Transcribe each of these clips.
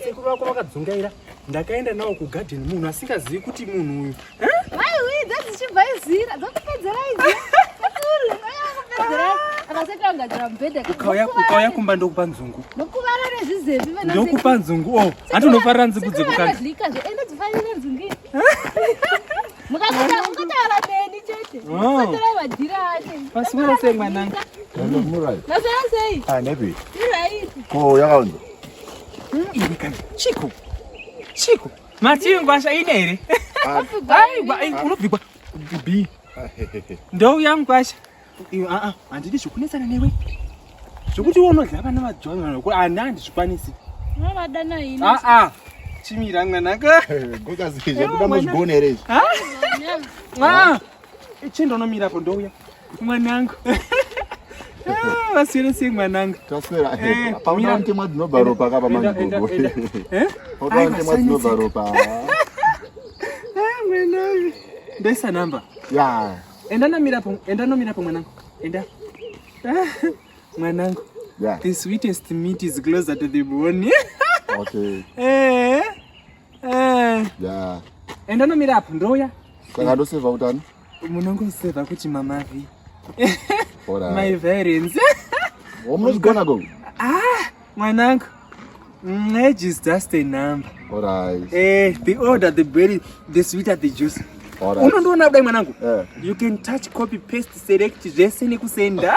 sekuru wako vakadzungaira ndakaenda nawo kugadheni munhu asingazivi kuti munhu uyu maiwidza dzichibva izira dzokupedzera idzi sekuru kupedzera akasatangadzira mubhedha ukauya kumba ndokupa nzungu nokuvara nezvizevi ndokupa nzungu handinofarira nzungu dzekukadlika ende dzifanire nzungu mukataura neni chete kutorai madhira ate paswera sei mwananga nasera sei nepi iraiti ko yakaunza ini kana chiko matingwasha ine here unobvigwa b ndou yangu kwasha handidi zvokunesana newe zvokuti unodya vana vajoa handandizvikwanisi novadana ini chimira mwananga gokaziyakuda muzvigone here chindonomirapo ndouya mwanangu vaswere sei mwananga taswera pauna ntemwa dzinobva ropa kapa mangogo pauna ntemwa dzinobva ropa mwanangu ndoisa namba ya enda nomirapo mwanangu enda mwanangu the sweetest meat is closer to the bone okay ya enda nomirapo ndouya saka ndoseva utano munongoseva kuti mamavi my violence wamunozigona go mwanangu age is just a number. Alright. The older the berry, the sweeter the juice. Alright. Unaona dai mwanangu? You can touch, copy, paste, select, just nikusenda.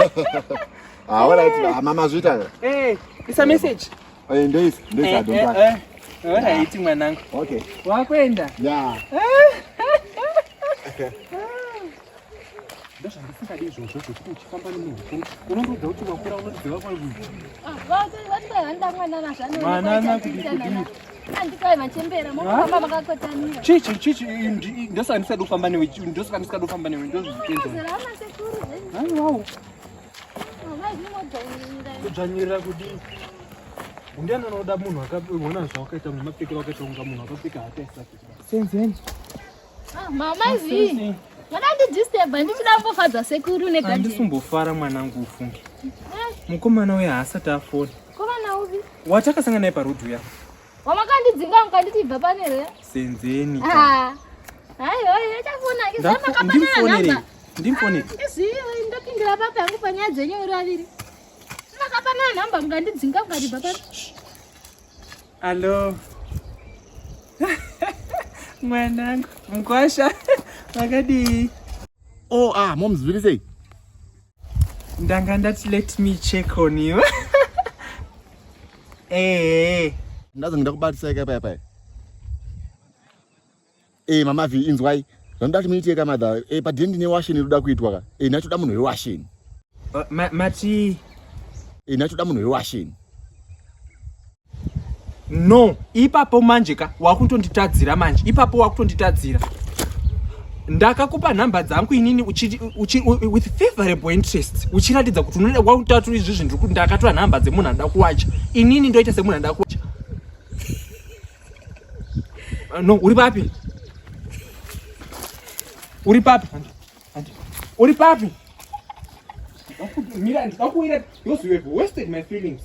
Alright, mama zwita. It's a message. Ndio adonta. Alright mwanangu. Okay. Wakwenda? Yeah. Ndasha ndisingadi izvozvo zvekuti uchifamba nemunhu unondoudza kuti wakura unodziva kwauri vatihanda mwana nazvano mwanana kudii andikai machembera mofamba makakotanira chichi ndosaka ndisingadi kufamba newe ndosaka ndisingadi kufamba newe ndozvitenza aiwawo kudzvanyirira kudii undiani anoda munhu akaona zvawakaita mapfekero wakaita unga munhu akapfeka hataisa Senzeni mamazi Vandandidisturba ndichida mbofadza sekuru negadheni. Handisumbofara mwanangu ufunge. Mukomana uya haasati afona. Komana uvi? Watakasangana naye parodhi uya. Wamakandidzinga mukanditi ibva pane here? Senzeni. Hayi, chafuna kizama kapana namba. Ndimfonere. Izivi ndopindira papangu panyaya dzenyu raviri. Sina kapana namba mukandidzinga mukandibva pane. Allo. Mwanangu, mkwasha. Magadi. Mom's say. Ndanga ndati let me check on you. Ndazi ndakubatisa papa. Mama vi inzwai. Ndati muiteka madha. Padindi ne washini ruda kuitwa ka. Nachoda munhu wewashini. Mati. Nachoda munhu wewashini. No, ipapo manjeka wakutonditadzira manje. Ipapo wakutonditadzira. Ndakakupa namba dzangu inini with favorable interest. Uchiratidza kuti unoda kwakutatu izvi zvinhu kuti ndakatora namba dzemunhu anoda kuwacha. Inini ndoita semunhu anoda kuwacha. No, uri papi? Uri papi? Uri papi? Mira, ndakuira. You have wasted my feelings.